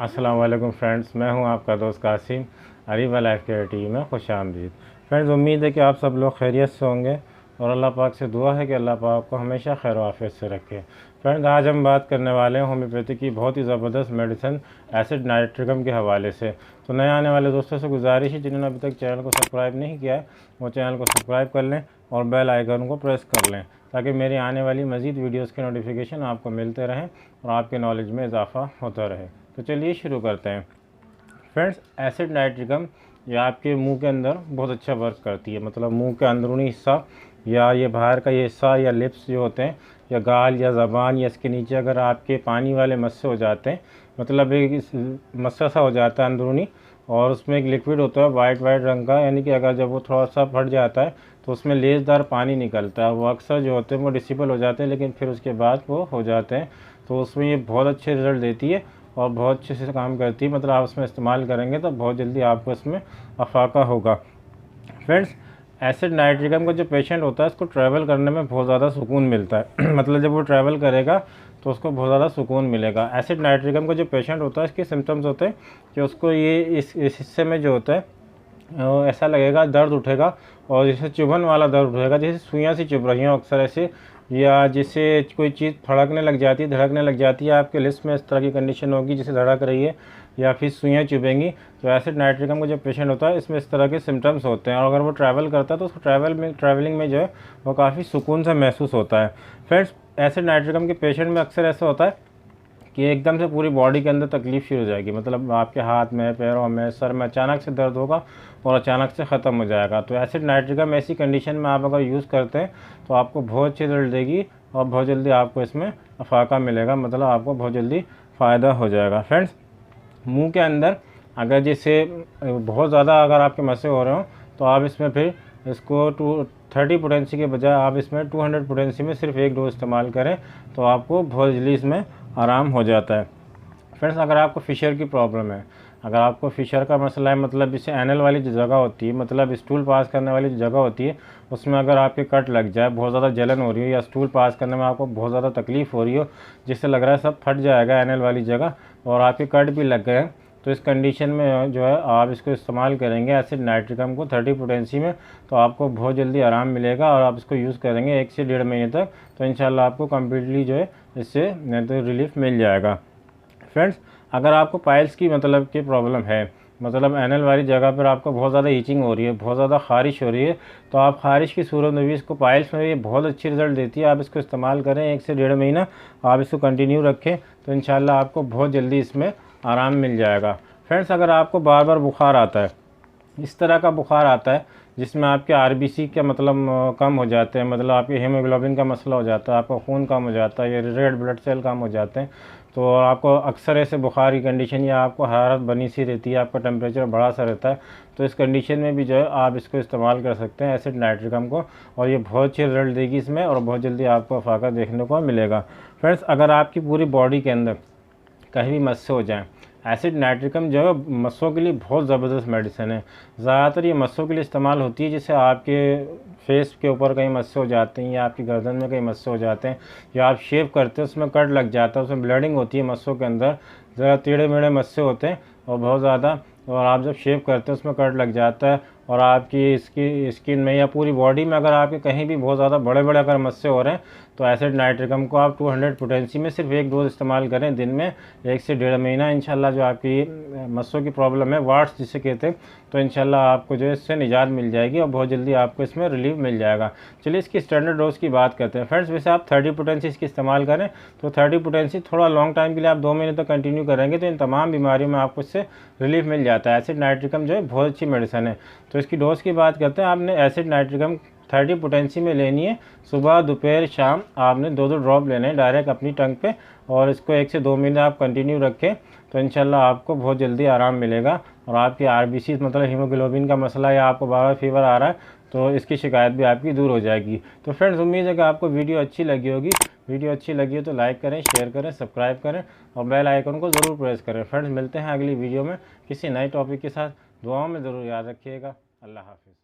अस्सलाम वालेकुम फ्रेंड्स, मैं हूं आपका दोस्त Qasim. Ariba life care team में खुशामदीद। फ्रेंड्स, उम्मीद है कि आप सब लोग खैरियत से होंगे और अल्लाह पाक से दुआ है कि अल्लाह पाक को हमेशा खैर आफियत से रखे। फ्रेंड्स, आज हम बात करने वाले हैं होम्योपैथी की बहुत ही ज़बरदस्त मेडिसिन एसिड नाइट्रिकम के हवाले से। तो नए आने वाले दोस्तों से गुजारिश है, जिन्होंने अभी तक चैनल को सब्सक्राइब नहीं किया है वो चैनल को सब्सक्राइब कर लें और बेल आइकन को प्रेस कर लें, ताकि मेरी आने वाली मज़ीद वीडियोज़ के नोटिफिकेशन आपको मिलते रहें और आपके नॉलेज में इजाफ़ा होता रहे। तो चलिए शुरू करते हैं। फ्रेंड्स, एसिड नाइट्रिकम ये आपके मुंह के अंदर बहुत अच्छा वर्क करती है। मतलब मुंह के अंदरूनी हिस्सा या ये बाहर का ये हिस्सा या लिप्स जो होते हैं या गाल या ज़बान या इसके नीचे अगर आपके पानी वाले मस्से हो जाते हैं, मतलब एक मस्सा सा हो जाता है अंदरूनी और उसमें एक लिक्विड होता है वाइट रंग का, यानी कि अगर जब वो थोड़ा सा फट जाता है तो उसमें लेसदार पानी निकलता है। वो अक्सर जो होते हैं वो डिसिपल हो जाते हैं, लेकिन फिर उसके बाद वो हो जाते हैं। तो उसमें ये बहुत अच्छे रिज़ल्ट देती है और बहुत अच्छे से काम करती है। मतलब आप उसमें इस्तेमाल करेंगे तो बहुत जल्दी आपको इसमें अफाका होगा। फ्रेंड्स, एसिड नाइट्रिकम का जो पेशेंट होता है उसको ट्रैवल करने में बहुत ज़्यादा सुकून मिलता है। मतलब जब वो ट्रैवल करेगा तो उसको बहुत ज़्यादा सुकून मिलेगा। एसिड नाइट्रिकम का जो पेशेंट होता है इसके सिम्टम्स होते हैं कि उसको ये इस हिस्से में जो होता है ऐसा लगेगा, दर्द उठेगा और जैसे चुभन वाला दर्द उठेगा, जैसे सुइयाँ सी चुभ रही हैं अक्सर ऐसे, या जिससे कोई चीज़ फड़कने लग जाती है, धड़कने लग जाती है। आपके लिस्ट में इस तरह की कंडीशन होगी जिसे धड़क रही है या फिर सुइयाँ चुभेंगी। तो एसिड नाइट्रिकम का जो पेशेंट होता है इसमें इस तरह के सिम्टम्स होते हैं और अगर वो ट्रैवल करता है तो उसको ट्रैवलिंग में जो है वो काफ़ी सुकून सा महसूस होता है। फ्रेंड्स, एसिड नाइट्रिकम के पेशेंट में अक्सर ऐसा होता है कि एकदम से पूरी बॉडी के अंदर तकलीफ़ शुरू हो जाएगी। मतलब आपके हाथ में, पैरों में, सर में अचानक से दर्द होगा और अचानक से ख़त्म हो जाएगा। तो एसिड नाइट्रिकम ऐसी कंडीशन में आप अगर यूज़ करते हैं तो आपको बहुत अच्छी रिजल्ट देगी और बहुत जल्दी आपको इसमें अफाका मिलेगा। मतलब आपको बहुत जल्दी फ़ायदा हो जाएगा। फ्रेंड्स, मुंह के अंदर अगर जैसे बहुत ज़्यादा अगर आपके मस्से हो रहे हो तो आप इसमें फिर इसको 30 पोटेंसी के बजाय आप इसमें 200 पोटेंसी में सिर्फ एक डोज इस्तेमाल करें तो आपको बहुत जल्दी इसमें आराम हो जाता है। फ्रेंड्स, अगर आपको फिशर की प्रॉब्लम है, अगर आपको फिशर का मसला है, मतलब इसे एनल वाली जो जगह होती है, मतलब स्टूल पास करने वाली जो जगह होती है उसमें अगर आपके कट लग जाए, बहुत ज़्यादा जलन हो रही हो या स्टूल पास करने में आपको बहुत ज़्यादा तकलीफ़ हो रही हो, जिससे लग रहा है सब फट जाएगा एनल वाली जगह और आपके कट भी लग गए हैं, तो इस कंडीशन में जो है आप इसको इस्तेमाल करेंगे एसिड नाइट्रिकम को 30 पोटेंसी में, तो आपको बहुत जल्दी आराम मिलेगा और आप इसको यूज़ करेंगे 1 से 1.5 महीने तक, तो इंशाल्लाह आपको कम्प्लीटली जो है इससे तो रिलीफ मिल जाएगा। फ्रेंड्स, अगर आपको पाइल्स की मतलब की प्रॉब्लम है, मतलब एनल वाली जगह पर आपको बहुत ज़्यादा ईचिंग हो रही है, बहुत ज़्यादा ख़ारिश हो रही है, तो आप ख़ारिश की सूरत में भी इसको, पाइल्स में ये बहुत अच्छी रिज़ल्ट देती है। आप इसको इस्तेमाल करें 1 से 1.5 महीना, आप इसको कंटिन्यू रखें तो इंशाल्लाह आपको बहुत जल्दी इसमें आराम मिल जाएगा। फ्रेंड्स, अगर आपको बार बार बुखार आता है, इस तरह का बुखार आता है जिसमें आपके आरबीसी के मतलब कम हो जाते हैं, मतलब आपके हीमोग्लोबिन का मसला हो जाता है, आपका खून कम हो जाता है, ये रेड ब्लड सेल कम हो जाते हैं, तो आपको अक्सर ऐसे बुखार की कंडीशन या आपको हरारत बनी सी रहती है, आपका टेम्परेचर बड़ा सा रहता है, तो इस कंडीशन में भी जो है आप इसको इस्तेमाल कर सकते हैं एसिड नाइट्रिकम को, और ये बहुत अच्छी रिजल्ट देगी इसमें और बहुत जल्दी आपको अफाका देखने को मिलेगा। फ्रेंड्स, अगर आपकी पूरी बॉडी के अंदर कहीं भी मस्से हो जाएँ, एसिड नाइट्रिकम जो है मस्सों के लिए बहुत ज़बरदस्त मेडिसिन है। ज़्यादातर ये मस्सों के लिए इस्तेमाल होती है, जैसे आपके फेस के ऊपर कहीं मस्से हो जाते हैं या आपकी गर्दन में कहीं मस्से हो जाते हैं या आप शेव करते हैं उसमें कट लग जाता है, उसमें ब्लीडिंग होती है मस्सों के अंदर, ज़रा टेढ़े मेढ़े मस्से होते हैं और बहुत ज़्यादा, और आप जब शेव करते हैं उसमें कट लग जाता है और आपकी स्किन में या पूरी बॉडी में अगर आपके कहीं भी बहुत ज़्यादा बड़े अगर मस्से हो रहे हैं तो एसिड नाइट्रिकम को आप 200 पोटेंसी में सिर्फ 1 डोज इस्तेमाल करें दिन में 1 से 1.5 महीना, इंशाल्लाह जो आपकी मस्सों की प्रॉब्लम है, वार्ड्स जिसे कहते हैं, तो इंशाल्लाह आपको जो है इससे निजात मिल जाएगी और बहुत जल्दी आपको इसमें रिलीफ मिल जाएगा। चलिए इसकी स्टैंडर्ड डोज की बात करते हैं। फ्रेंड्स, वैसे आप 30 पोटेंसी इसकी इस्तेमाल करें तो 30 पोटेंसी थोड़ा लॉन्ग टाइम के लिए आप 2 महीने तक कंटिन्यू करेंगे तो इन तमाम बीमारियों में आपको इससे रिलीफ मिल जाता है। एसिड नाइट्रिकम जो है बहुत अच्छी मेडिसिन है। तो इसकी डोज की बात करते हैं। आपने एसिड नाइट्रिकम 30 पोटेंसी में लेनी है, सुबह दोपहर शाम आपने 2 ड्रॉप लेने हैं डायरेक्ट अपनी टंग पे, और इसको 1 से 2 महीने आप कंटिन्यू रखें तो इंशाल्लाह आपको बहुत जल्दी आराम मिलेगा और आपकी आरबीसी मतलब हीमोग्लोबिन का मसला या आपको बार बार फीवर आ रहा है तो इसकी शिकायत भी आपकी दूर हो जाएगी। तो फ्रेंड्स, उम्मीद है कि आपको वीडियो अच्छी लगी होगी। वीडियो अच्छी लगी हो तो लाइक करें, शेयर करें, सब्सक्राइब करें और बेल आइकन को ज़रूर प्रेस करें। फ्रेंड्स, मिलते हैं अगली वीडियो में किसी नए टॉपिक के साथ। दुआओं में ज़रूर याद रखिएगा। अल्लाह हाफिज़।